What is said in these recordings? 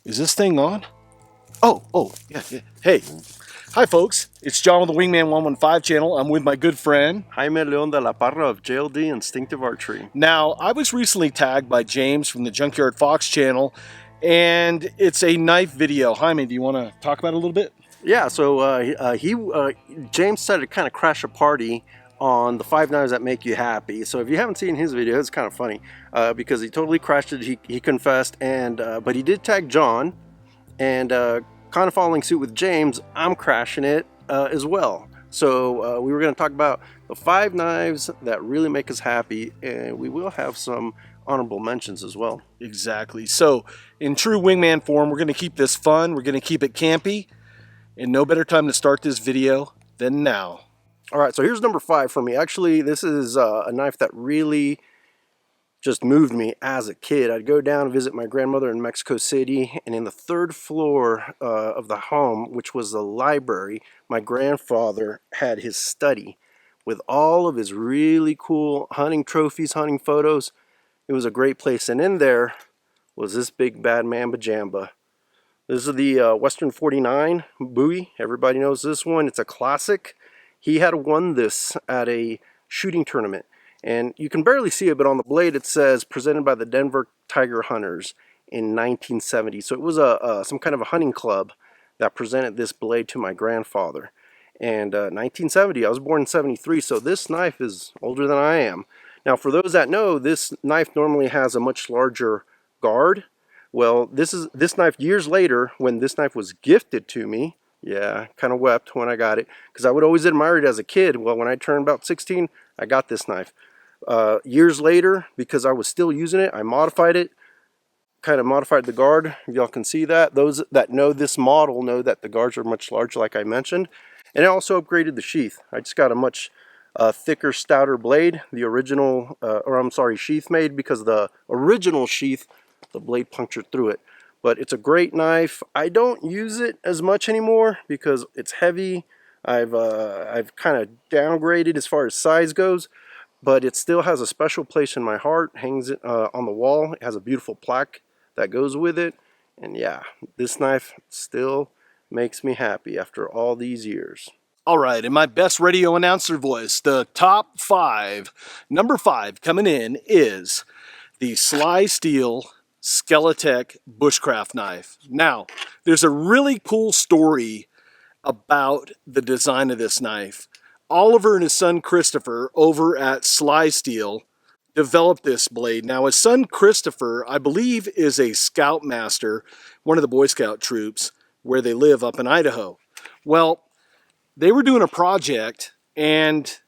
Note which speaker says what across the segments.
Speaker 1: Is this thing on? Oh, yeah. Hey, hi folks. It's John with the Wingman 115 channel. I'm with my good friend
Speaker 2: Jaime Leon de la Parra of JLD Instinctive Archery.
Speaker 1: Now, I was recently tagged by James from the Junkyard Fox Channel, and it's a knife video. Jaime, do you want to talk about it a little bit?
Speaker 2: Yeah, so James decided to kind of crash a party on the 5 knives that make you happy. So if you haven't seen his video, it's kind of funny because he totally crashed it. He confessed, and but he did tag John, and kind of following suit with James, I'm crashing it as well. So we were going to talk about the 5 knives that really make us happy, and we will have some honorable mentions as well.
Speaker 1: Exactly. So in true Wingman form, we're going to keep this fun. We're going to keep it campy, and no better time to start this video than now.
Speaker 2: All right, so here's number 5 for me. Actually, this is a knife that really just moved me as a kid. I'd go down and visit my grandmother in Mexico City, and in the 3rd floor of the home, which was the library, my grandfather had his study with all of his really cool hunting trophies, hunting photos. It was a great place, and in there was this big bad mamba jamba. This is the Western 49 Bowie. Everybody knows this one. It's a classic. He had won this at a shooting tournament, and you can barely see it, but on the blade it says presented by the Denver Tiger Hunters in 1970. So it was some kind of a hunting club that presented this blade to my grandfather. And 1970, I was born in 73, so this knife is older than I am. Now, for those that know, this knife normally has a much larger guard. Well, this knife years later, when this knife was gifted to me. Yeah, kind of wept when I got it because I would always admire it as a kid. Well, when I turned about 16, I got this knife. Years later, because I was still using it, I modified it, kind of modified the guard. Y'all can see that. Those that know this model know that the guards are much larger, like I mentioned. And I also upgraded the sheath. I just got a much thicker, stouter blade. The original, sheath made, because the original sheath, the blade punctured through it. But it's a great knife. I don't use it as much anymore because it's heavy. I've kind of downgraded as far as size goes, but it still has a special place in my heart. Hangs it on the wall. It has a beautiful plaque that goes with it. And yeah, this knife still makes me happy after all these years.
Speaker 1: All right, in my best radio announcer voice, the top 5, number 5 coming in is the Sly Steel Skeletek Bushcraft knife. Now, there's a really cool story about the design of this knife. Oliver and his son Christopher over at Sly Steel developed this blade. Now, his son Christopher, I believe, is a scoutmaster, one of the Boy Scout troops where they live up in Idaho. Well, they were doing a project, and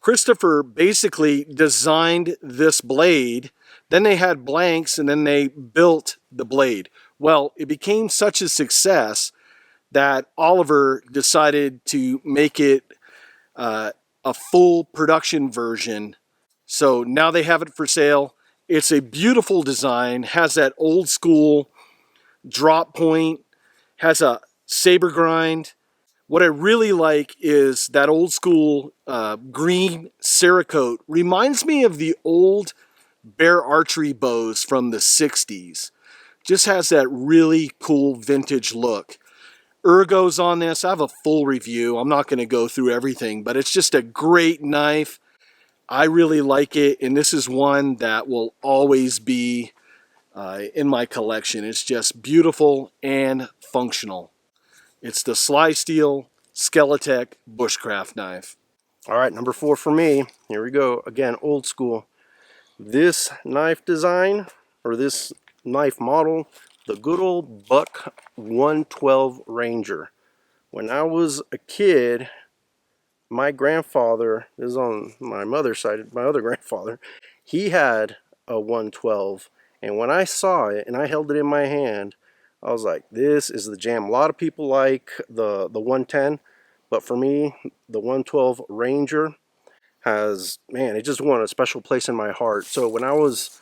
Speaker 1: Christopher basically designed this blade. Then they had blanks, and then they built the blade. Well, it became such a success that Oliver decided to make it a full production version. So now they have it for sale. It's a beautiful design, has that old school drop point, has a saber grind. What I really like is that old school green Cerakote. Reminds me of the old bear archery bows from the 60s. Just has that really cool vintage look. Ergo's on this. I have a full review. I'm not going to go through everything, but it's just a great knife. I really like it, and this is one that will always be in my collection. It's just beautiful and functional. It's the Sly Steel Skeletek Bushcraft knife.
Speaker 2: All right, number 4 for me. Here we go. Again, old school. This knife design, or this knife model, the good old Buck 112 Ranger. When I was a kid, my grandfather, this is on my mother's side, my other grandfather, he had a 112. And when I saw it and I held it in my hand, I was like, this is the jam. A lot of people like the 110, but for me, the 112 Ranger has, man, it just won a special place in my heart. So when I was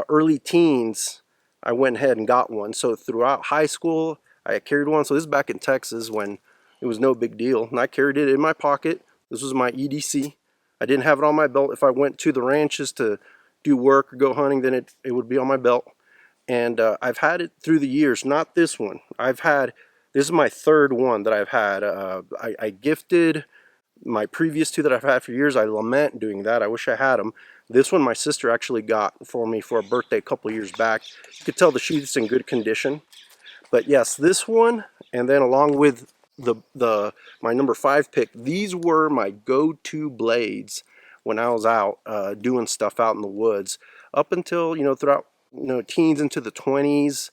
Speaker 2: early teens, I went ahead and got one. So throughout high school, I carried one. So this is back in Texas when it was no big deal. And I carried it in my pocket. This was my EDC. I didn't have it on my belt. If I went to the ranches to do work or go hunting, then it would be on my belt. and I've had it through the years. Not this one. This is my third one that I've had. I gifted my previous two that I've had for years. I lament doing that. I wish I had them. This one my sister actually got for me for a birthday a couple years back. You could tell the sheath's in good condition. But yes, this one, and then along with my number 5 pick, these were my go-to blades when I was out doing stuff out in the woods. Up until, throughout, teens into the 20s,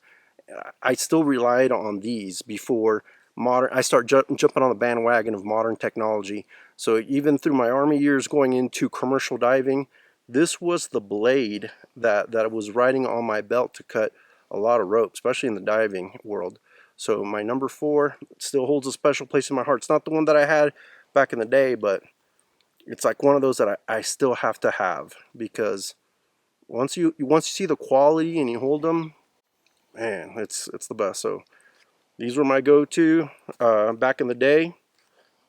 Speaker 2: I still relied on these before I start jumping on the bandwagon of modern technology. So even through my Army years going into commercial diving, this was the blade that was riding on my belt to cut a lot of rope, especially in the diving world. So my number 4 still holds a special place in my heart. It's not the one that I had back in the day, but it's like one of those that I still have to have, because once you see the quality and you hold them, man, it's the best. So these were my go-to back in the day.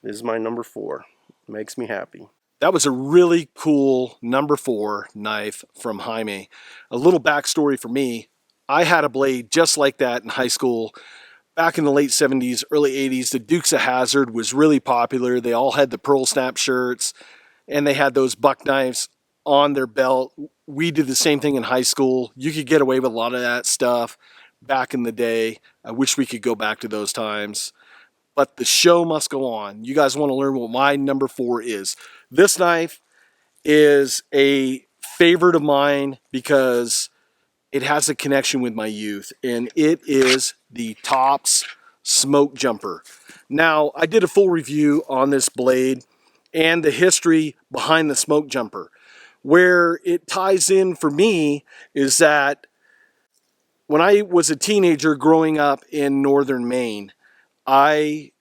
Speaker 2: This is my number 4. Makes me happy.
Speaker 1: That was a really cool number 4 knife from Jaime. A little backstory for me. I had a blade just like that in high school. Back in the late 70s, early 80s, the Dukes of Hazzard was really popular. They all had the pearl snap shirts, and they had those buck knives on their belt. We did the same thing in high school. You could get away with a lot of that stuff back in the day. I wish we could go back to those times. But the show must go on. You guys want to learn what my number 4 is. This knife is a favorite of mine because it has a connection with my youth, and it is the Tops Smoke Jumper. Now, I did a full review on this blade and the history behind the Smoke Jumper. Where it ties in for me is that when I was a teenager growing up in northern Maine, I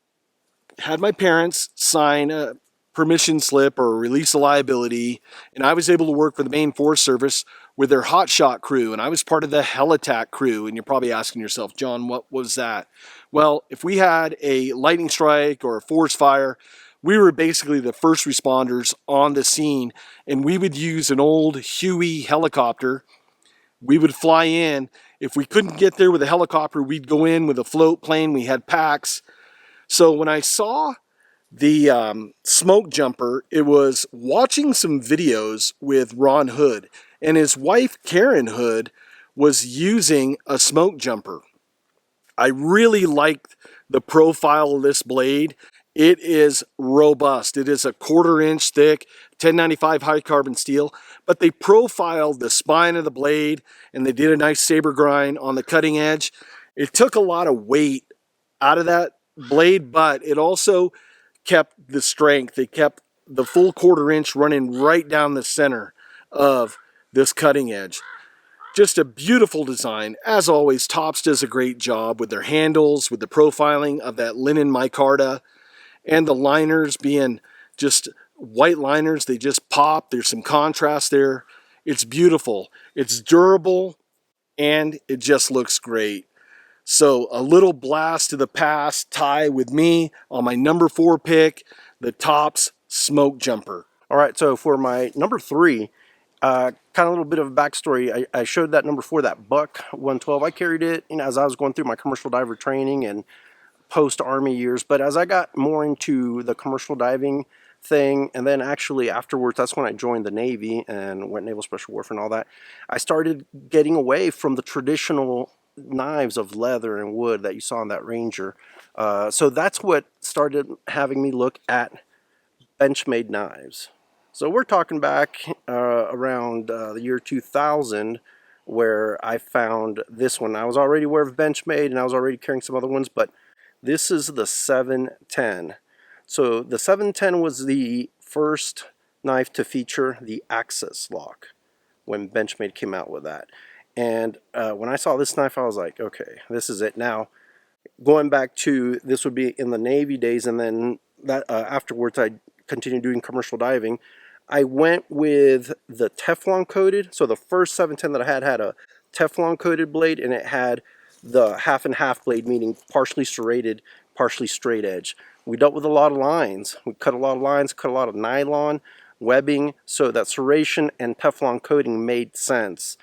Speaker 1: had my parents sign a permission slip or a release of liability, and I was able to work for the Maine Forest Service with their hotshot crew, and I was part of the Hell Attack crew. And you're probably asking yourself, John, what was that? Well, if we had a lightning strike or a forest fire, we were basically the first responders on the scene, and we would use an old Huey helicopter. We would fly in. If we couldn't get there with a helicopter, we'd go in with a float plane. We had packs. So when I saw the Smoke Jumper, it was watching some videos with Ron Hood, and his wife Karen Hood was using a Smoke Jumper. I really liked the profile of this blade. It is robust. It is a 1/4 inch thick, 1095 high carbon steel, but they profiled the spine of the blade and they did a nice saber grind on the cutting edge. It took a lot of weight out of that blade, but it also kept the strength. It kept the full 1/4 inch running right down the center of this cutting edge. Just a beautiful design. As always, Tops does a great job with their handles, with the profiling of that linen micarta, and the liners being just white liners. They just pop. There's some contrast there. It's beautiful. It's durable, and it just looks great. So a little blast to the past tie with me on my number 4 pick, the Tops Smoke Jumper.
Speaker 2: All right, so for my number 3, kind of a little bit of a backstory. I showed that number 4, that Buck 112. I carried it, as I was going through my commercial diver training and post-Army years. But as I got more into the commercial diving thing, and then actually afterwards, that's when I joined the Navy and went Naval Special Warfare and all that, I started getting away from the traditional knives of leather and wood that you saw in that Ranger. So that's what started having me look at Benchmade knives. So we're talking back around the year 2000, where I found this one. I was already aware of Benchmade, and I was already carrying some other ones, but this is the 710. So the 710 was the first knife to feature the Axis lock when Benchmade came out with that. And when I saw this knife, I was like, okay, this is it. Now, going back to, this would be in the Navy days, and then that afterwards I continued doing commercial diving. I went with the Teflon coated. So the first 710 that I had a Teflon coated blade, and it had the half and half blade, meaning partially serrated, partially straight edge. We dealt with a lot of lines. We cut a lot of lines, cut a lot of nylon, webbing, so that serration and Teflon coating made sense.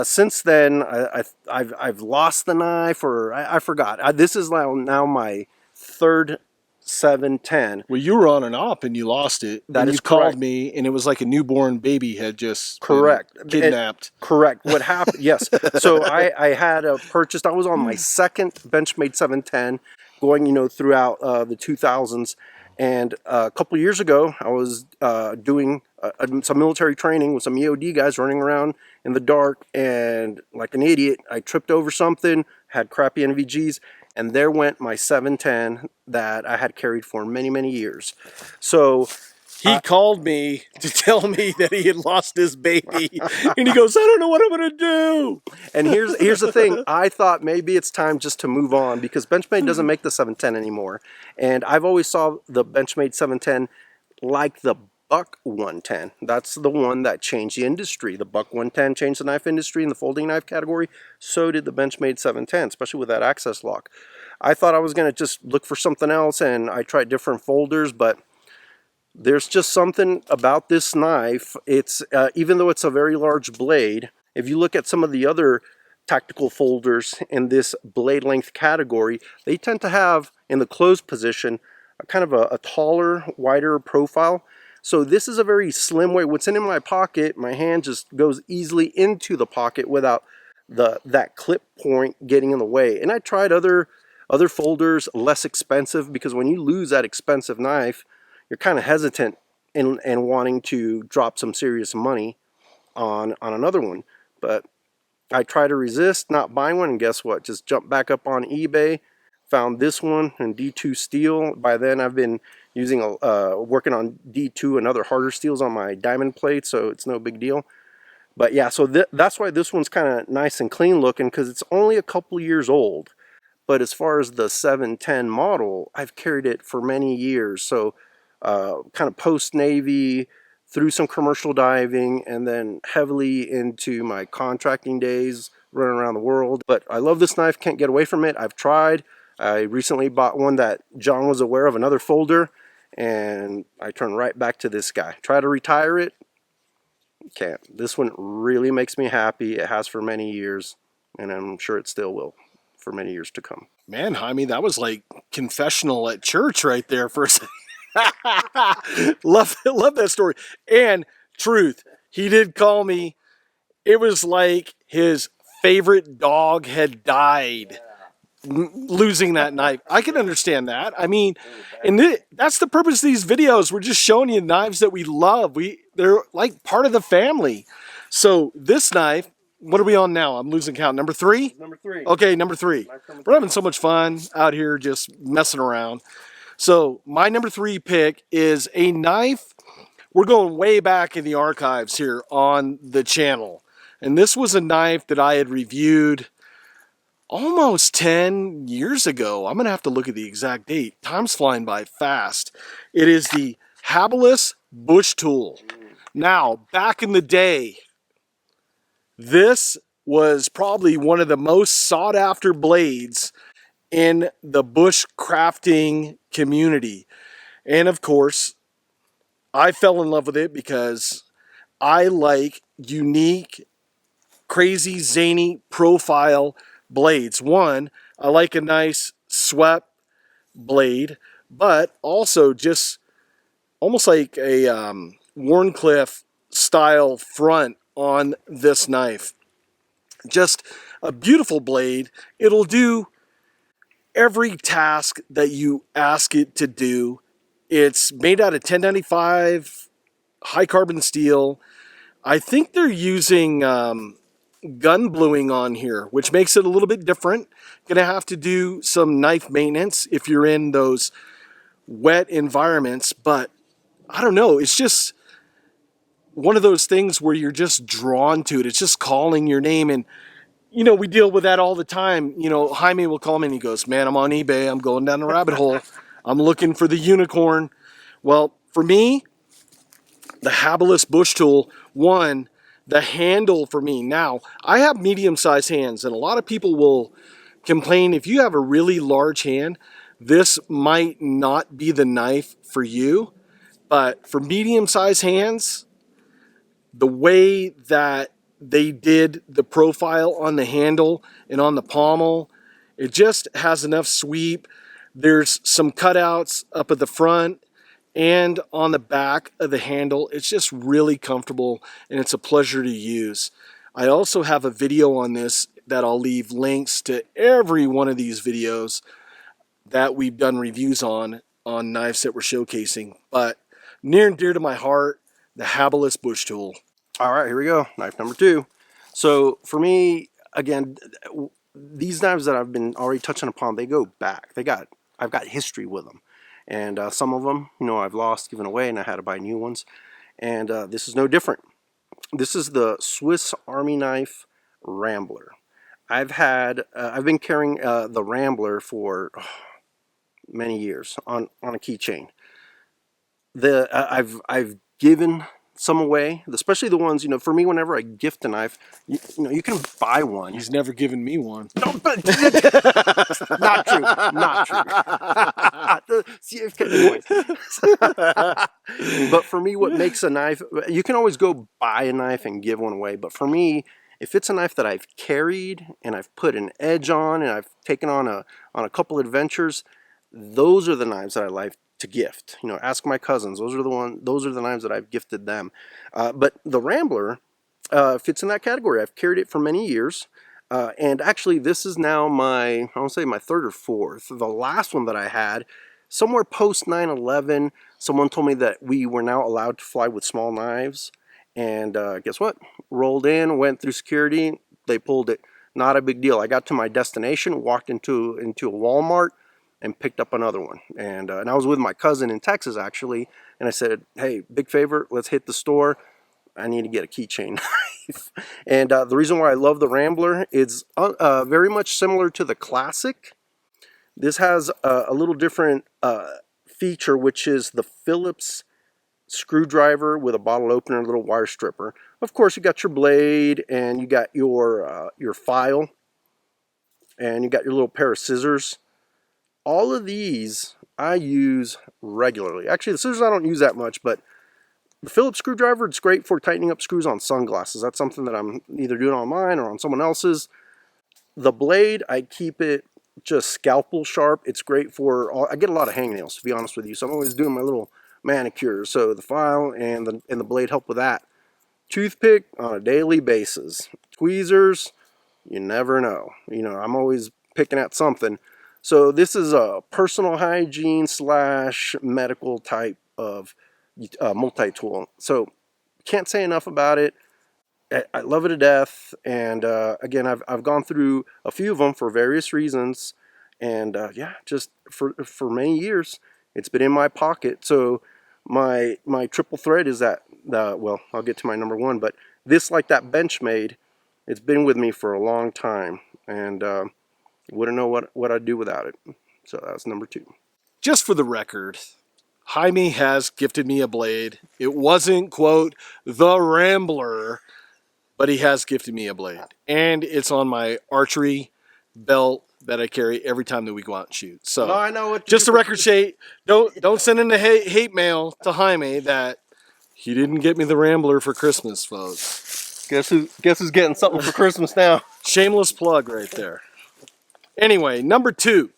Speaker 2: Since then, I've lost the knife, or I forgot. This is now my third 710.
Speaker 1: Well, you were on an op and you lost it.
Speaker 2: That
Speaker 1: and
Speaker 2: is
Speaker 1: you called
Speaker 2: correct.
Speaker 1: me, and it was like a newborn baby had just
Speaker 2: Correct.
Speaker 1: been kidnapped.
Speaker 2: Correct. What happened? Yes. So I had purchased. I was on my second Benchmade 710, going throughout the 2000s, and a couple years ago I was doing some military training with some EOD guys running around in the dark, and like an idiot, I tripped over something, had crappy NVGs, and there went my 710 that I had carried for many years. So
Speaker 1: he called me to tell me that he had lost his baby, and he goes, "I don't know what I'm going to do."
Speaker 2: And here's the thing. I thought maybe it's time just to move on, because Benchmade doesn't make the 710 anymore. And I've always saw the Benchmade 710 like the Buck 110. That's the one that changed the industry. The Buck 110 changed the knife industry in the folding knife category. So did the Benchmade 710, especially with that access lock. I thought I was going to just look for something else, and I tried different folders, but there's just something about this knife. It's even though it's a very large blade, if you look at some of the other tactical folders in this blade length category, they tend to have, in the closed position, a kind of a taller, wider profile. So this is a very slim way. What's in my pocket, my hand just goes easily into the pocket without that clip point getting in the way. And I tried other folders, less expensive, because when you lose that expensive knife, you're kind of hesitant in wanting to drop some serious money on another one. But I try to resist not buying one, and guess what? Just jumped back up on eBay, found this one in D2 steel. By then I've been using working on D2 and other harder steels on my diamond plate, so it's no big deal. But yeah, so that's why this one's kind of nice and clean looking, because it's only a couple years old. But as far as the 710 model, I've carried it for many years. So kind of post-Navy, through some commercial diving, and then heavily into my contracting days running around the world. But I love this knife, can't get away from it. I've tried. I recently bought one that John was aware of, another folder, and I turned right back to this guy. Try to retire it, can't. This one really makes me happy. It has for many years, and I'm sure it still will for many years to come.
Speaker 1: Man, Jaime, that was like confessional at church right there for a second. love that story. And truth, he did call me. It was like his favorite dog had died losing that knife. I can understand that. I mean, and that's the purpose of these videos. We're just showing you knives that we love. They're like part of the family. So this knife, what are we on now? I'm losing count. Number 3?
Speaker 2: Number 3.
Speaker 1: Okay, number 3. We're having so much fun out here just messing around. So my number 3 pick is a knife. We're going way back in the archives here on the channel. And this was a knife that I had reviewed almost 10 years ago. I'm going to have to look at the exact date. Time's flying by fast. It is the Habilis Bush Tool. Now, back in the day, this was probably one of the most sought after blades in the bushcrafting community. And of course, I fell in love with it because I like unique, crazy, zany profile blades. One, I like a nice swept blade, but also just almost like a Warncliffe style front on this knife. Just a beautiful blade. It'll do every task that you ask it to do. It's made out of 1095 high carbon steel. I think they're using gun bluing on here, which makes it a little bit different. Gonna have to do some knife maintenance if you're in those wet environments, but I don't know, it's just one of those things where you're just drawn to it. It's just calling your name. And you know, we deal with that all the time. You know, Jaime will call me and he goes, "Man, I'm on eBay. I'm going down the rabbit hole. I'm looking for the unicorn." Well, for me, the Habilis Bush Tool, one, the handle for me. Now, I have medium-sized hands, and a lot of people will complain if you have a really large hand, this might not be the knife for you. But for medium-sized hands, the way that they did the profile on the handle and on the pommel. It just has enough sweep. There's some cutouts up at the front and on the back of the handle. It's just really comfortable and it's a pleasure to use. I also have a video on this that I'll leave links to every one of these videos that we've done reviews on knives that we're showcasing. But near and dear to my heart, the Habilis bush tool.
Speaker 2: All right, here we go. Knife number 2. So for me, again, these knives that I've been already touching upon, they go back. I've got history with them. And some of them, you know, I've lost, given away, and I had to buy new ones. And this is no different. This is the Swiss Army knife Rambler. I've been carrying the Rambler for many years on a keychain. I've given some away, especially the ones, you know, for me, whenever I gift a knife, you know, you can buy one.
Speaker 1: He's never given me one.
Speaker 2: No, but not true. Not true. See, anyways. But for me, what makes a knife, you can always go buy a knife and give one away. But for me, if it's a knife that I've carried and I've put an edge on and I've taken on a couple adventures, those are the knives that I like to gift. You know, ask my cousins. Those are the knives that I've gifted them. But the Rambler fits in that category. I've carried it for many years. And actually, this is now I want to say my 3rd or 4th. The last one that I had, somewhere post 9/11, someone told me that we were now allowed to fly with small knives. And guess what? Rolled in, went through security. They pulled it. Not a big deal. I got to my destination, walked into a Walmart, and picked up another one. And I was with my cousin in Texas, actually. And I said, hey, big favor, let's hit the store. I need to get a keychain knife. And the reason why I love the Rambler is very much similar to the Classic. This has a little different feature, which is the Phillips screwdriver with a bottle opener and a little wire stripper. Of course, you got your blade, and you got your file, and you got your little pair of scissors. All of these I use regularly. Actually, the scissors I don't use that much, but the Phillips screwdriver, it's great for tightening up screws on sunglasses. That's something that I'm either doing on mine or on someone else's. The blade, I keep it just scalpel sharp. It's great for, I get a lot of hangnails, to be honest with you, so I'm always doing my little manicure. So the file and the blade help with that. Toothpick on a daily basis. Tweezers, you never know. You know, I'm always picking at something. So this is a personal hygiene / medical type of multi-tool. So can't say enough about it. I love it to death. And again, I've gone through a few of them for various reasons. And yeah, just for many years, it's been in my pocket. So my triple thread is that, well, I'll get to my number 1, but this, like that Benchmade, it's been with me for a long time. And wouldn't know what I'd do without it. So that's number 2.
Speaker 1: Just for the record, Jaime has gifted me a blade. It wasn't, quote, the Rambler, but he has gifted me a blade. And it's on my archery belt that I carry every time that we go out and shoot. So
Speaker 2: I know what
Speaker 1: just the record sheet. Don't send in the hate mail to Jaime that he didn't get me the Rambler for Christmas, folks.
Speaker 2: Guess who's getting something for Christmas now?
Speaker 1: Shameless plug right there. Anyway, number 2.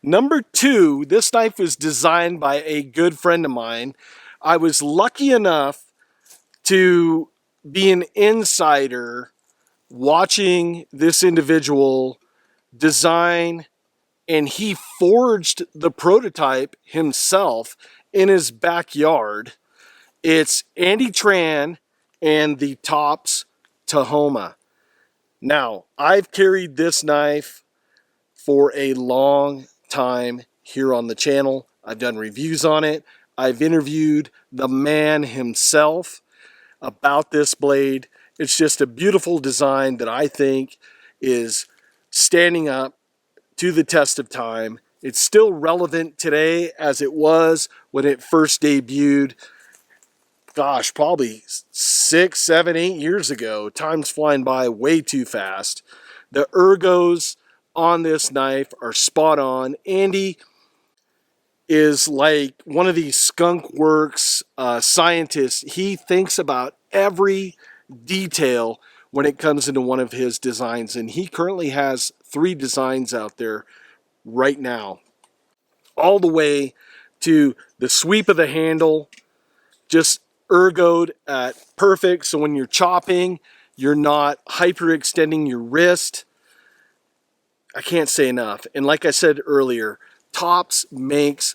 Speaker 1: Number 2, this knife was designed by a good friend of mine. I was lucky enough to be an insider watching this individual design, and he forged the prototype himself in his backyard. It's Andy Tran and the Tops Tahoma. Now, I've carried this knife for a long time here on the channel. I've done reviews on it. I've interviewed the man himself about this blade. It's just a beautiful design that I think is standing up to the test of time. It's still relevant today as it was when it first debuted. Gosh, probably 6, 7, 8 years ago. Time's flying by way too fast. The ergos on this knife are spot on. Andy is like one of these skunk works scientists. He thinks about every detail when it comes into one of his designs. And he currently has 3 designs out there right now, all the way to the sweep of the handle, just ergoed at perfect. So when you're chopping, you're not hyperextending your wrist. I can't say enough. And like I said earlier, Tops makes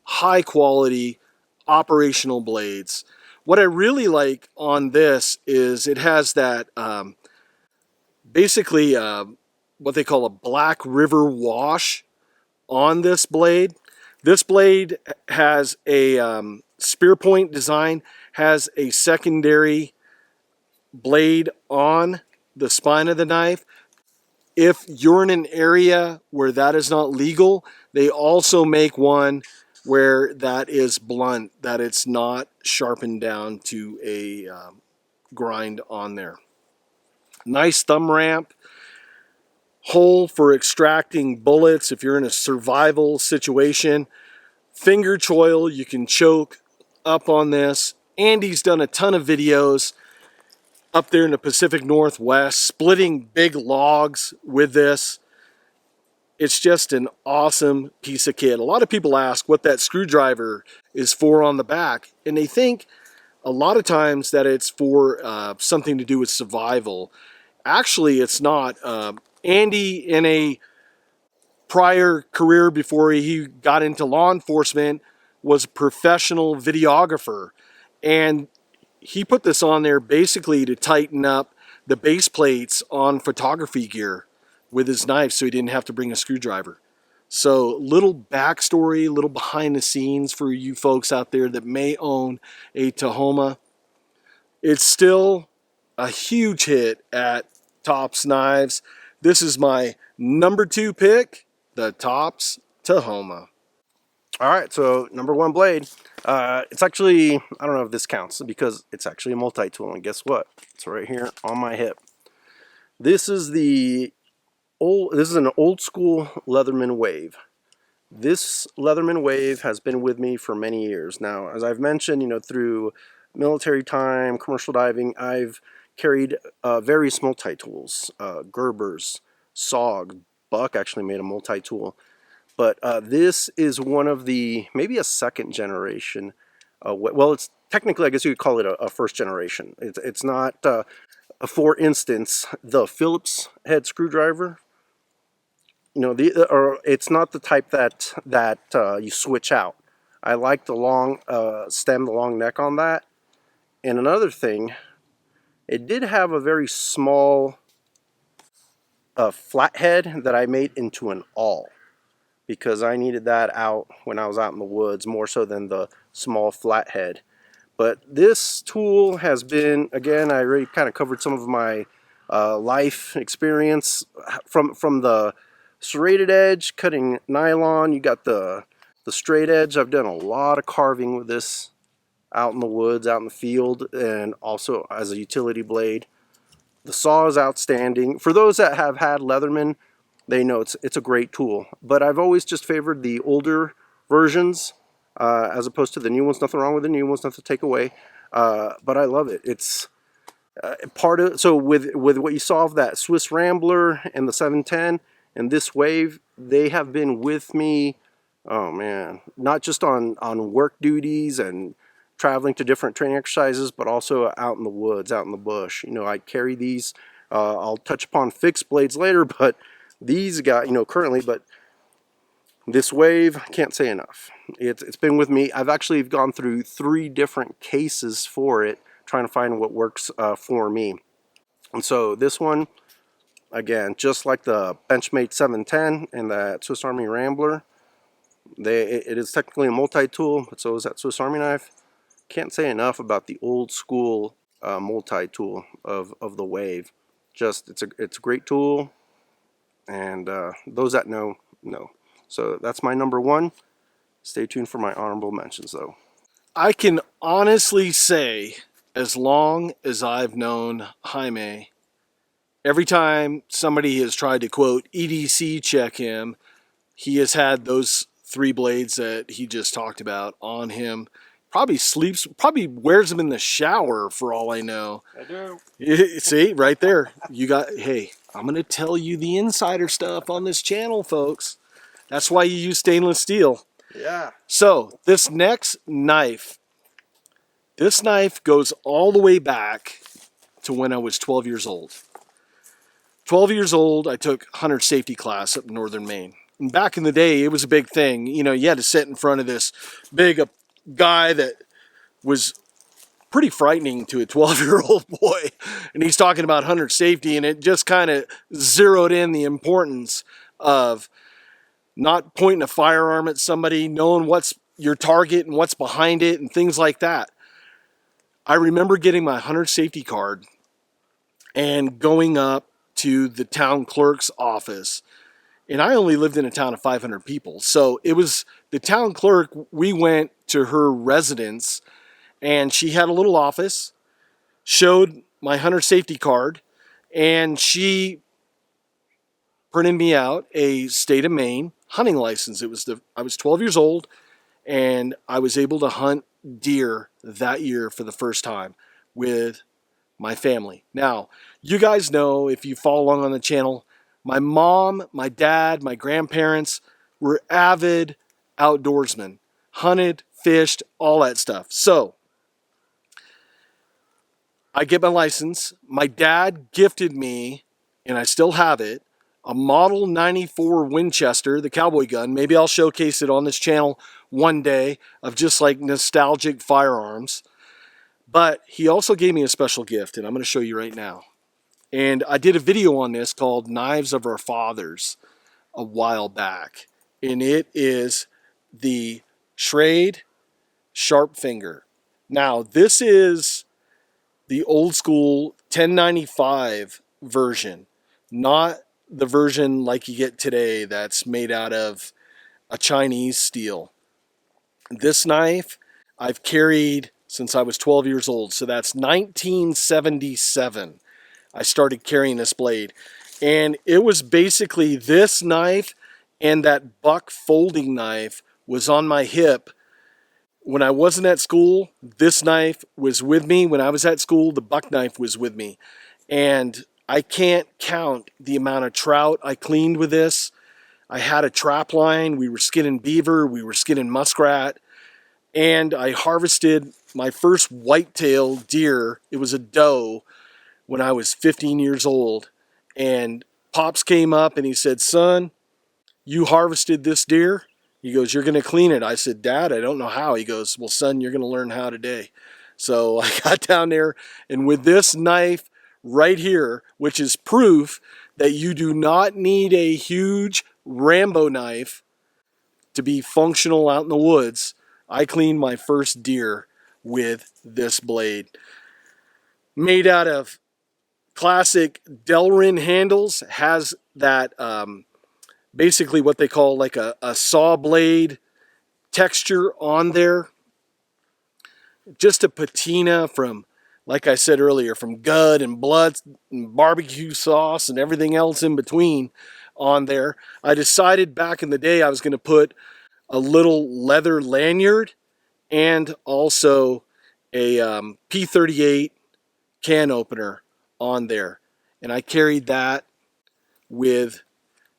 Speaker 1: high quality operational blades. What I really like on this is it has that basically what they call a black river wash on this blade. This blade has a spear point design, has a secondary blade on the spine of the knife. If you're in an area where that is not legal, they also make one where that is blunt, that it's not sharpened down to a grind on there. Nice thumb ramp, hole for extracting bullets if you're in a survival situation. Finger choil, you can choke up on this. Andy's done a ton of videos up there in the Pacific Northwest, splitting big logs with this. It's just an awesome piece of kit. A lot of people ask what that screwdriver is for on the back, and they think a lot of times that it's for something to do with survival. Actually, it's not. Andy, in a prior career before he got into law enforcement, was a professional videographer, and he put this on there basically to tighten up the base plates on photography gear with his knife so he didn't have to bring a screwdriver. So little backstory, little behind the scenes for you folks out there that may own a Tahoma. It's still a huge hit at Tops Knives. This is my number 2 pick, the Tops Tahoma.
Speaker 2: All right, so number 1 blade. It's actually, I don't know if this counts because it's actually a multi-tool, and guess what? It's right here on my hip. This is an old school Leatherman Wave. This Leatherman Wave has been with me for many years. Now, as I've mentioned, through military time, commercial diving, I've carried various multi-tools, Gerbers, SOG, Buck actually made a multi-tool. But this is one of the, maybe a second generation. Well, it's technically, I guess you could call it a first generation. It's not, for instance, the Phillips head screwdriver. It's not the type that you switch out. I like the long stem, the long neck on that. And another thing, it did have a very small flathead that I made into an awl, because I needed that out when I was out in the woods more so than the small flathead. But this tool has been, again, I already kind of covered some of my life experience from the serrated edge, cutting nylon. You got the straight edge. I've done a lot of carving with this out in the woods, out in the field, and also as a utility blade. The saw is outstanding. For those that have had Leatherman, they know it's a great tool. But I've always just favored the older versions as opposed to the new ones. Nothing wrong with the new ones, nothing to take away. But I love it. It's part of, so with what you saw of that Swiss Rambler and the 710 and this Wave, they have been with me, oh man, not just on work duties and traveling to different training exercises, but also out in the woods, out in the bush. I carry these. I'll touch upon fixed blades later, but these got, currently, but this Wave, can't say enough. It's been with me. I've actually gone through 3 different cases for it, trying to find what works for me. And so this one, again, just like the Benchmade 710 and that Swiss Army Rambler, it is technically a multi-tool, but so is that Swiss Army knife. Can't say enough about the old school multi-tool of the Wave. Just, it's a great tool, and those that know. So that's my number 1. Stay tuned for my honorable mentions, though.
Speaker 1: I can honestly say, as long as I've known Jaime, every time somebody has tried to, quote, EDC check him, he has had those 3 blades that he just talked about on him. Probably sleeps, probably wears them in the shower for all I know.
Speaker 2: I do.
Speaker 1: See, right there. You got, hey, I'm going to tell you the insider stuff on this channel, folks. That's why you use stainless steel.
Speaker 2: Yeah.
Speaker 1: So this next knife, this knife goes all the way back to when I was 12 years old. 12 years old, I took hunter safety class up in northern Maine. And back in the day, it was a big thing. You know, you had to sit in front of this big guy that was pretty frightening to a 12-year-old boy. And he's talking about hunter safety, and it just kind of zeroed in the importance of not pointing a firearm at somebody, knowing what's your target and what's behind it and things like that. I remember getting my hunter safety card and going up to the town clerk's office. And I only lived in a town of 500 people. So it was the town clerk. We went to her residence and she had a little office, showed my hunter safety card, and she printed me out a state of Maine hunting license. I was 12 years old and I was able to hunt deer that year for the first time with my family. Now, you guys know, if you follow along on the channel, my mom, my dad, my grandparents were avid outdoorsmen, hunted, fished, all that stuff. So I get my license. My dad gifted me, and I still have it, a Model 94 Winchester, the cowboy gun. Maybe I'll showcase it on this channel one day, of just like nostalgic firearms. But he also gave me a special gift, and I'm going to show you right now. And I did a video on this called Knives of Our Fathers a while back. And it is the Schrade Sharpfinger. Now, this is the old school 1095 version, not the version like you get today that's made out of a Chinese steel. This knife I've carried since I was 12 years old. So that's 1977. I started carrying this blade. And it was basically this knife and that buck folding knife was on my hip. When I wasn't at school, this knife was with me. When I was at school, the buck knife was with me. And I can't count the amount of trout I cleaned with this. I had a trap line. We were skinning beaver. We were skinning muskrat. And I harvested my first whitetail deer. It was a doe when I was 15 years old. And Pops came up and he said, "Son, you harvested this deer?" He goes, "You're going to clean it." I said, "Dad, I don't know how." He goes, "Well, son, you're going to learn how today." So I got down there, and with this knife right here, which is proof that you do not need a huge Rambo knife to be functional out in the woods, I cleaned my first deer with this blade. Made out of classic Delrin handles, has that basically what they call like a saw blade texture on there. Just a patina from, like I said earlier, from gut and blood and barbecue sauce and everything else in between on there. I decided back in the day I was going to put a little leather lanyard and also a P38 can opener on there. And I carried that with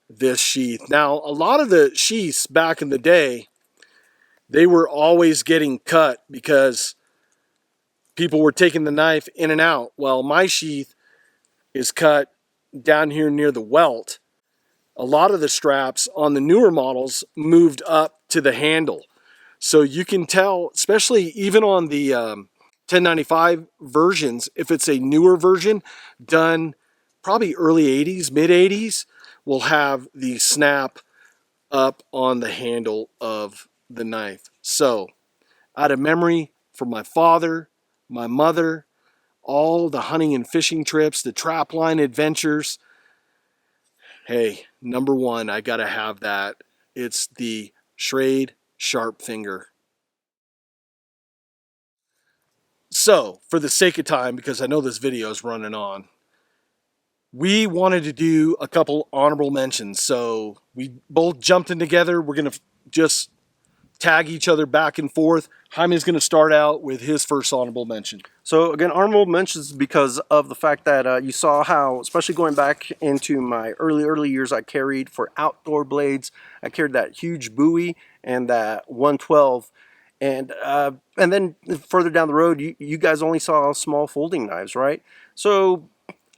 Speaker 1: this sheath. Now, a lot of the sheaths back in the day, they were always getting cut because people were taking the knife in and out. Well, my sheath is cut down here near the welt. A lot of the straps on the newer models moved up to the handle. So you can tell, especially even on the 1095 versions, if it's a newer version done probably early 80s, mid 80s, will have the snap up on the handle of the knife. So out of memory, from my father, my mother, all the hunting and fishing trips, the trap line adventures, hey, number one, I gotta have that. It's the Schrade Sharpfinger. So, for the sake of time, because I know this video is running on, we wanted to do a couple honorable mentions. So we both jumped in together. We're gonna just tag each other back and forth. Jaime's going to start out with his first honorable mention.
Speaker 2: So again, honorable mentions because of the fact that you saw how, especially going back into my early years, I carried for outdoor blades. I carried that huge Bowie and that 112, and then further down the road, you guys only saw small folding knives, right? So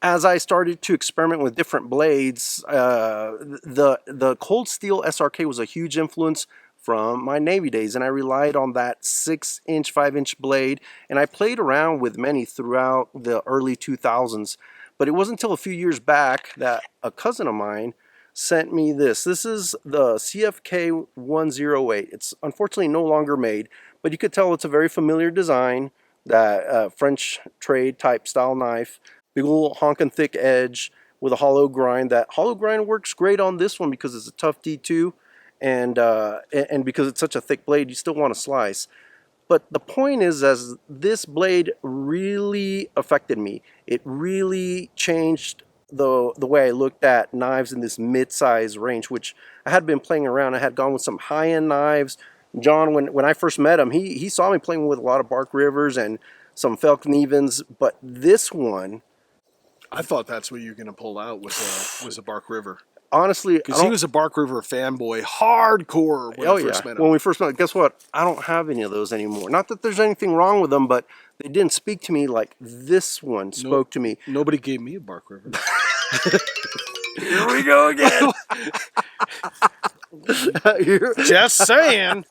Speaker 2: as I started to experiment with different blades, the cold steel SRK was a huge influence from my Navy days, and I relied on that 6-inch, 5-inch blade, and I played around with many throughout the early 2000s. But it wasn't until a few years back that a cousin of mine sent me this. This is the CFK 108. It's unfortunately no longer made, but you could tell it's a very familiar design, that French trade type style knife. Big old honking thick edge with a hollow grind. That hollow grind works great on this one because it's a tough D2, and because it's such a thick blade, you still want to slice. But the point is, as this blade really affected me, it really changed the way I looked at knives in this mid-size range, which I had been playing around. I had gone with some high-end knives. John, when I first met him, he saw me playing with a lot of Bark Rivers and some Falcon Evens, but this one,
Speaker 1: I thought that's what you were going to pull out was a Bark River.
Speaker 2: Honestly,
Speaker 1: because he was a Bark River fanboy, hardcore when I first met him.
Speaker 2: When we first met, guess what? I don't have any of those anymore. Not that there's anything wrong with them, but they didn't speak to me like this one spoke to me.
Speaker 1: Nobody gave me a Bark River.
Speaker 2: Here we go again.
Speaker 1: Just saying.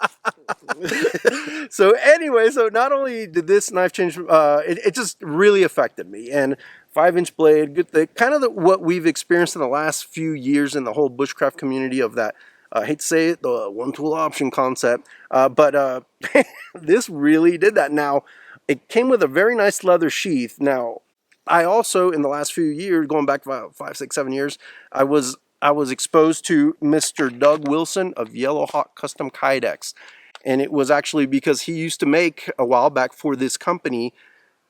Speaker 2: So anyway, so not only did this knife change, it just really affected me. And 5-inch blade, kind of what we've experienced in the last few years in the whole bushcraft community of that, I hate to say it, the one tool option concept, but this really did that. Now, it came with a very nice leather sheath. Now, I also, in the last few years, going back about 5, 6, 7 years, I was exposed to Mr. Doug Wilson of Yellow Hawk Custom Kydex. And it was actually because he used to make, a while back for this company,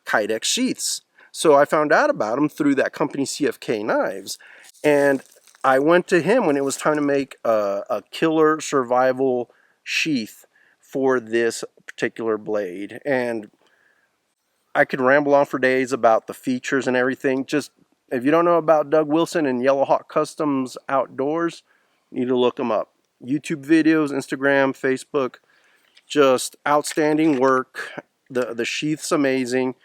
Speaker 2: Kydex sheaths. So I found out about him through that company, CFK Knives. And I went to him when it was time to make a killer survival sheath for this particular blade. And I could ramble on for days about the features and everything. Just, if you don't know about Doug Wilson and Yellow Hawk Customs Outdoors, you need to look him up. YouTube videos, Instagram, Facebook, just outstanding work. The sheath's amazing.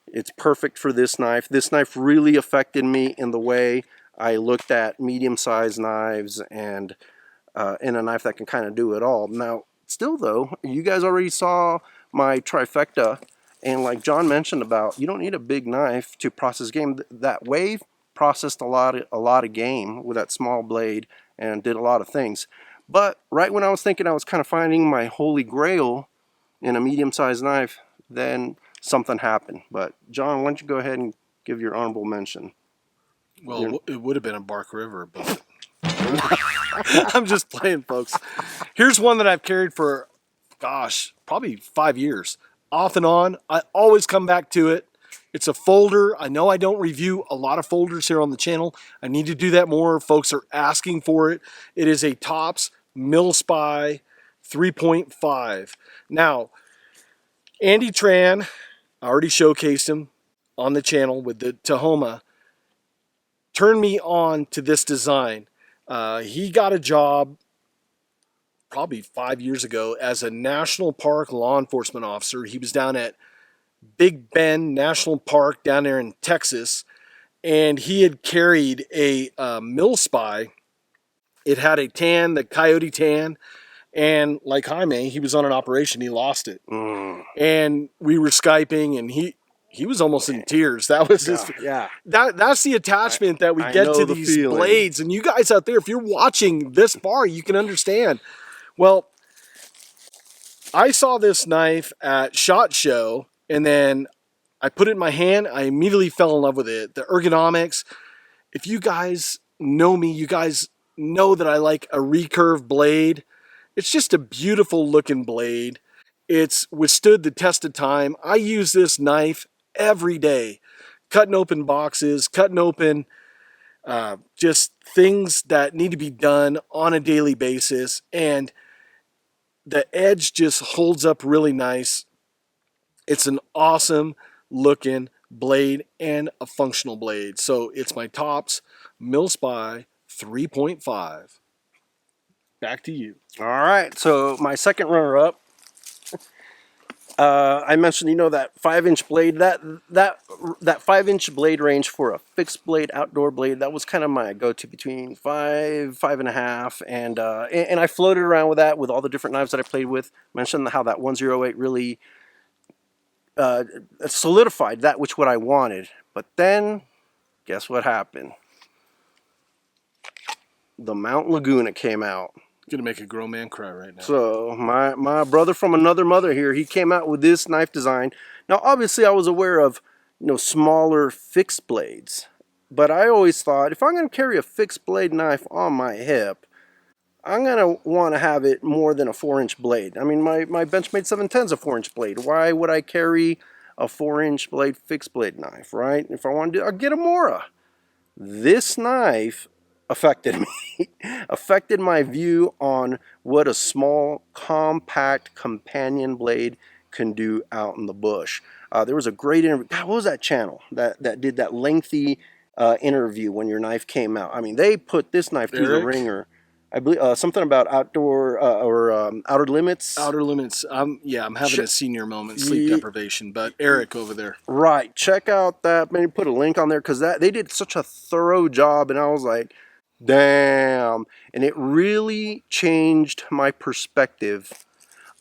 Speaker 2: It's perfect for this knife. This knife really affected me in the way I looked at medium-sized knives and in a knife that can kind of do it all. Now, still though, you guys already saw my trifecta, and like John mentioned about, you don't need a big knife to process game. That Wave processed a lot of game with that small blade and did a lot of things. But right when I was thinking I was kind of finding my holy grail in a medium-sized knife, then something happened. But John, why don't you go ahead and give your honorable mention?
Speaker 1: Well, it would have been a Bark River, but I'm just playing, folks. Here's one that I've carried for, gosh, probably 5 years. Off and on. I always come back to it. It's a folder. I know I don't review a lot of folders here on the channel. I need to do that more. Folks are asking for it. It is a Tops Mil-Spie 3.5. Now, Andy Tran, I already showcased him on the channel with the Tahoma, turned me on to this design. He got a job probably 5 years ago as a national park law enforcement officer. He was down at Big Bend National Park down there in Texas, and he had carried a Mil-Spie. It had a tan, the coyote tan, and like Jaime, he was on an operation. He lost it. And we were Skyping, and he was almost in tears. That was that's the attachment that we get to these blades. And you guys out there, if you're watching this far, you can understand. Well, I saw this knife at SHOT Show, and then I put it in my hand. I immediately fell in love with it. The ergonomics. If you guys know me, you guys know that I like a recurve blade. It's just a beautiful looking blade. It's withstood the test of time. I use this knife every day, cutting open boxes, cutting open just things that need to be done on a daily basis. And the edge just holds up really nice. It's an awesome looking blade and a functional blade. So it's my Tops Mil-Spie 3.5. Back to you.
Speaker 2: All right, so my second runner-up, I mentioned, you know, that 5-inch blade, that 5-inch blade range for a fixed blade outdoor blade, that was kind of my go-to, between 5.5, and I floated around with that with all the different knives that I played with. Mentioned how that 108 really solidified that which what I wanted. But then, guess what happened? The Mount Laguna came out.
Speaker 1: Gonna make a grown man cry right now.
Speaker 2: So my brother from another mother here, he came out with this knife design. Now obviously I was aware of, you know, smaller fixed blades, but I always thought if I'm going to carry a fixed blade knife on my hip, I'm going to want to have it more than a 4-inch blade. I mean, my Benchmade 710 is a 4-inch blade. Why would I carry a 4-inch blade fixed blade knife, right? If I want to, I'll get a Mora. This knife affected me, affected my view on what a small, compact companion blade can do out in the bush. There was a great interview. God, what was that channel that did that lengthy interview when your knife came out? I mean, they put this knife through the ringer. I believe something about outdoor outer limits.
Speaker 1: Outer Limits. I'm having a senior moment, sleep deprivation. But Eric over there,
Speaker 2: right? Check out that. Maybe put a link on there, because they did such a thorough job, and I was like, damn. And it really changed my perspective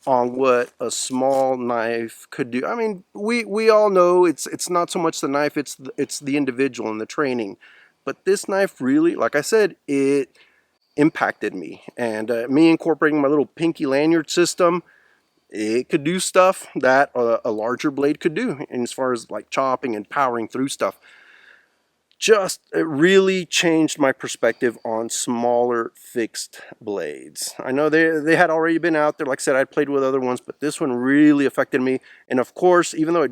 Speaker 2: on what a small knife could do. I mean, we all know it's not so much the knife, it's the individual and the training. But this knife really, like I said, it impacted me. And me incorporating my little pinky lanyard system, it could do stuff that a larger blade could do. And as far as like chopping and powering through stuff, it really changed my perspective on smaller fixed blades. I know they had already been out there. Like I said, I'd played with other ones, but this one really affected me. And of course, even though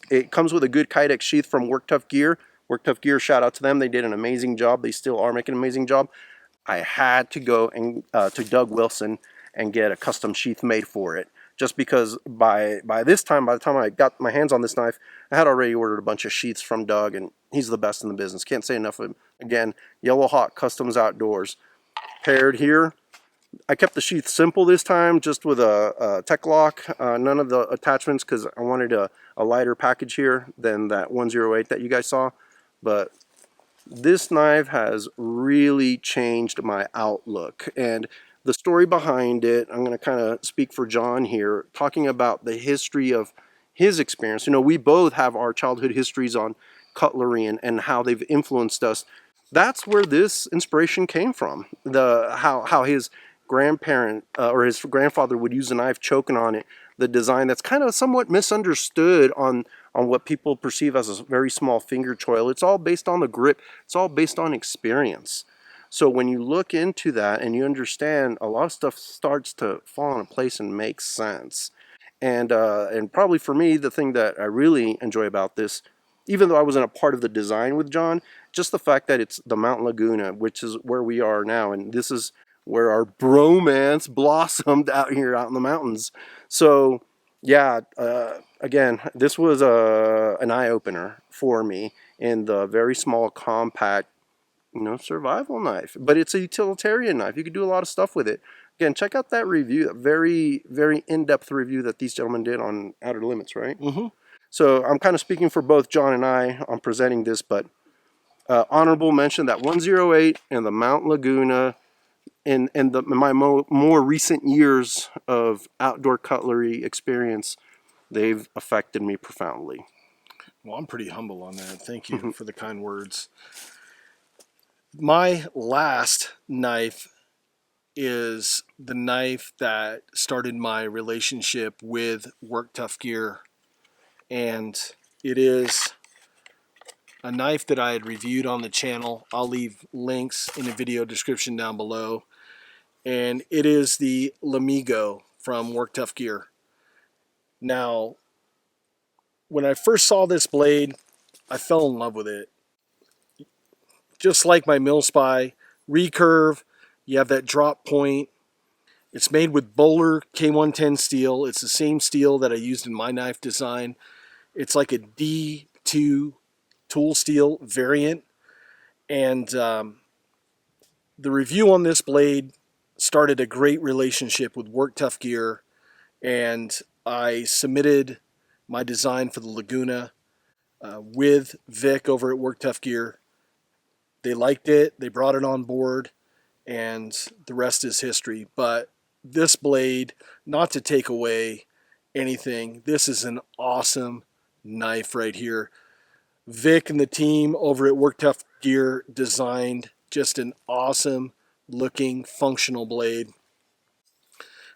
Speaker 2: it comes with a good Kydex sheath from Work Tough Gear. Work Tough Gear, shout out to them. They did an amazing job. They still are making an amazing job. I had to go and to Doug Wilson and get a custom sheath made for it. Just because by the time I got my hands on this knife, I had already ordered a bunch of sheaths from Doug, and he's the best in the business. Can't say enough of him. Again, Yellow Hawk Customs Outdoors. Paired here, I kept the sheath simple this time, just with a tech lock, none of the attachments, because I wanted a lighter package here than that 108 that you guys saw. But this knife has really changed my outlook, and the story behind it, I'm going to kind of speak for John here, talking about the history of his experience. You know, we both have our childhood histories on cutlery and how they've influenced us. That's where this inspiration came from. How his grandparent or his grandfather would use a knife, choking on it. The design that's kind of somewhat misunderstood on what people perceive as a very small finger choil. It's all based on the grip. It's all based on experience. So when you look into that and you understand, a lot of stuff starts to fall into place and make sense. And probably for me, the thing that I really enjoy about this, even though I wasn't a part of the design with John, just the fact that it's the Mount Laguna, which is where we are now, and this is where our bromance blossomed out here out in the mountains. So yeah, again, this was an eye-opener for me in the very small, compact, you know, survival knife. But it's a utilitarian knife. You could do a lot of stuff with it. Again, check out that review, that very, very in-depth review that these gentlemen did on Outer Limits, right?
Speaker 1: Mm-hmm.
Speaker 2: So I'm kind of speaking for both John and I on presenting this, but honorable mention that 108 and the Mount Laguna, and my more recent years of outdoor cutlery experience, they've affected me profoundly.
Speaker 1: Well, I'm pretty humble on that. Thank you for the kind words. My last knife is the knife that started my relationship with Work Tough Gear, and it is a knife that I had reviewed on the channel. I'll leave links in the video description down below. And it is the Lamigo from Work Tough Gear. Now, when I first saw this blade, I fell in love with it. Just like my Mil-Spie, recurve, you have that drop point, It's made with Bowler K110 steel. It's the same steel that I used in my knife design. It's like a D2 tool steel variant. And the review on this blade started a great relationship with Work Tough Gear. And I submitted my design for the Laguna with Vic over at Work Tough Gear. They liked it. They brought it on board. And the rest is history. But this blade, not to take away anything, this is an awesome knife right here. Vic and the team over at Work Tough Gear designed just an awesome looking functional blade.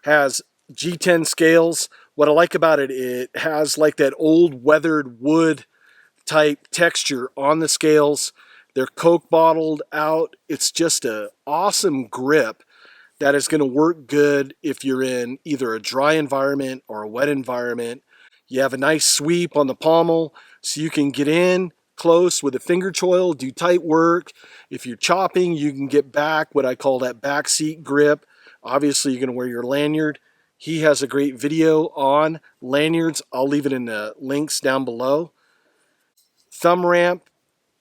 Speaker 1: Has G10 scales. What I like about it, it has like that old weathered wood type texture on the scales. They're Coke bottled out. It's just an awesome grip that is going to work good if you're in either a dry environment or a wet environment. You have a nice sweep on the pommel so you can get in close with a finger choil, do tight work. If you're chopping, you can get back, what I call that back seat grip. Obviously, you're going to wear your lanyard. He has a great video on lanyards. I'll leave it in the links down below. Thumb ramp,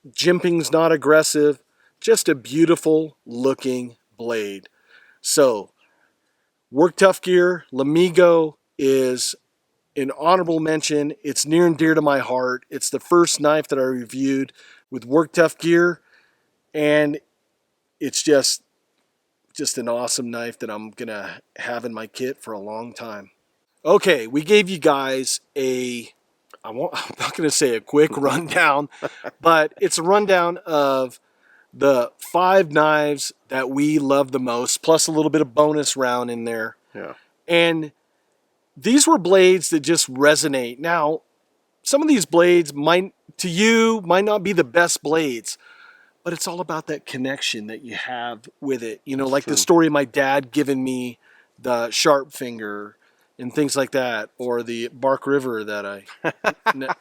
Speaker 1: jimping's not aggressive, just a beautiful looking blade. So, Work Tough Gear, Lamigo is an honorable mention. It's near and dear to my heart. It's the first knife that I reviewed with Work Tough Gear, and it's just an awesome knife that I'm going to have in my kit for a long time. Okay, we gave you guys I'm not going to say a quick rundown, but it's a rundown of the 5 knives that we love the most, plus a little bit of bonus round in there.
Speaker 2: Yeah.
Speaker 1: And these were blades that just resonate. Now, some of these blades might not be the best blades, but it's all about that connection that you have with it. You know, like the story of my dad giving me the Sharpfinger and things like that, or the Bark River that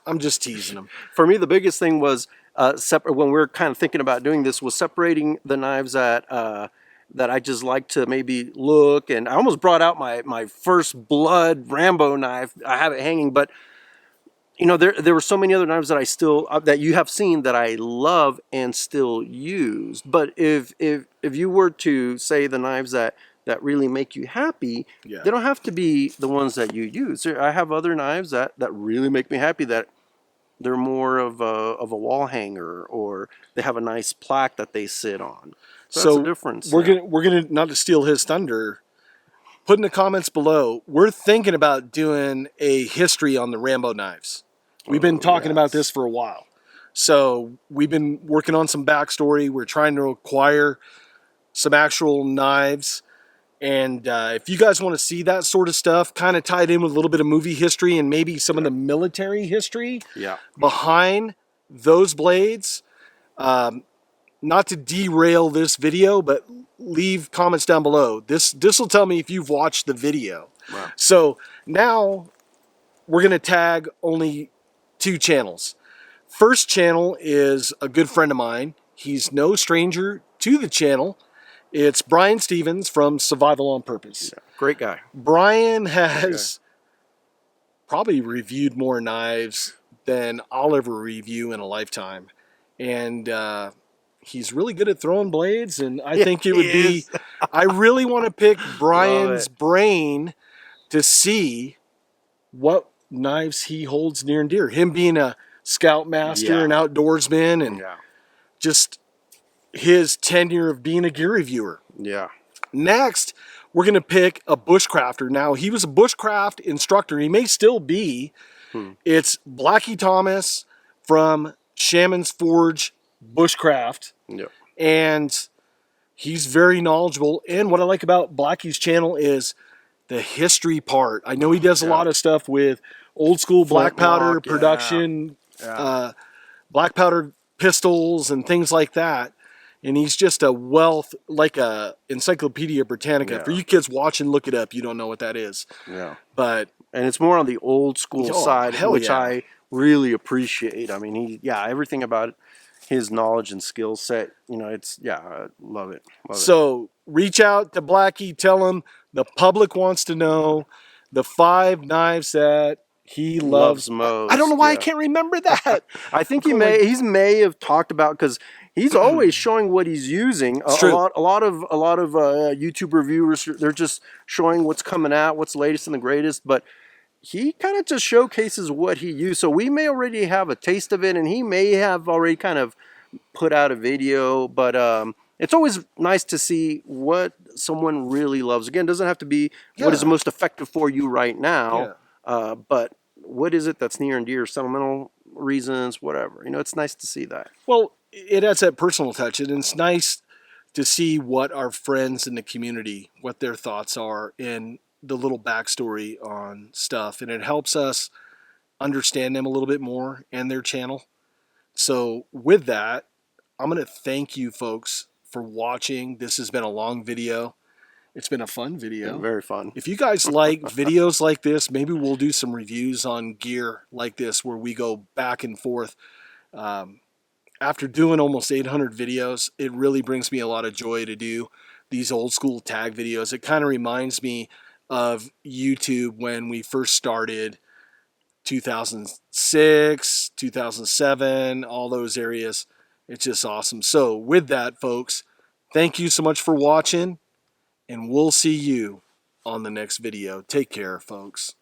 Speaker 1: I'm just teasing them.
Speaker 2: For me, the biggest thing was when we were kind of thinking about doing this was separating the knives that I just like to maybe look. And I almost brought out my first blood Rambo knife. I have it hanging, but you know, there were so many other knives that I still that you have seen that I love and still use. But if you were to say the knives that really make you happy,
Speaker 1: Yeah.
Speaker 2: they don't have to be the ones that you use. I have other knives that really make me happy that they're more of a wall hanger, or they have a nice plaque that they sit on. So that's the difference.
Speaker 1: We're gonna not to steal his thunder. Put in the comments below. We're thinking about doing a history on the Rambo knives. We've been talking about this for a while. So we've been working on some backstory. We're trying to acquire some actual knives. And if you guys want to see that sort of stuff, kind of tied in with a little bit of movie history and maybe some of the military history behind those blades, not to derail this video, but leave comments down below. This will tell me if you've watched the video.
Speaker 2: Wow.
Speaker 1: So now we're going to tag only 2 channels. First channel is a good friend of mine. He's no stranger to the channel. It's Bryan Stevens from Survival on Purpose.
Speaker 2: Yeah, great guy.
Speaker 1: Bryan has probably reviewed more knives than I'll ever review in a lifetime. And he's really good at throwing blades, and I think it would be... I really want to pick Bryan's brain to see what knives he holds near and dear. Him being a scoutmaster and outdoorsman, and just his tenure of being a gear reviewer.
Speaker 2: Yeah.
Speaker 1: Next, we're going to pick a bushcrafter. Now, he was a bushcraft instructor. He may still be. It's Blackie Thomas from Shaman's Forge Bushcraft.
Speaker 2: Yeah.
Speaker 1: And he's very knowledgeable. And what I like about Blackie's channel is the history part. I know he does a lot of stuff with old school black powder production, black powder pistols and things like that. And he's just a wealth, like a Encyclopedia Britannica. For you kids watching, look it up. You don't know what that is.
Speaker 2: Yeah.
Speaker 1: But
Speaker 2: and it's more on the old school side, which I really appreciate. I mean, everything about his knowledge and skill set, you know, I love it.
Speaker 1: So reach out to Blackie. Tell him the public wants to know the 5 knives that he loves. I don't know
Speaker 2: most.
Speaker 1: why I
Speaker 2: Yeah.
Speaker 1: can't remember that.
Speaker 2: I think
Speaker 1: I'm going like,
Speaker 2: he may have talked about, because he's always showing what he's using.
Speaker 1: It's true.
Speaker 2: A lot of YouTube reviewers, they're just showing what's coming out, what's latest and the greatest. But he kind of just showcases what he used. So we may already have a taste of it, and he may have already kind of put out a video. But it's always nice to see what someone really loves. Again, it doesn't have to be what is the most effective for you right now. But what is it that's near and dear, sentimental reasons, whatever. You know, it's nice to see that.
Speaker 1: Well, it adds that personal touch, and it's nice to see what our friends in the community, what their thoughts are, and the little backstory on stuff, and it helps us understand them a little bit more and their channel. So with that, I'm going to thank you folks for watching. This has been a long video. It's been a fun video.
Speaker 2: Yeah, very fun.
Speaker 1: If you guys like videos like this, maybe we'll do some reviews on gear like this where we go back and forth. After doing almost 800 videos, it really brings me a lot of joy to do these old school tag videos. It kind of reminds me of YouTube when we first started, 2006, 2007, all those areas. It's just awesome. So with that, folks, thank you so much for watching, and we'll see you on the next video. Take care, folks.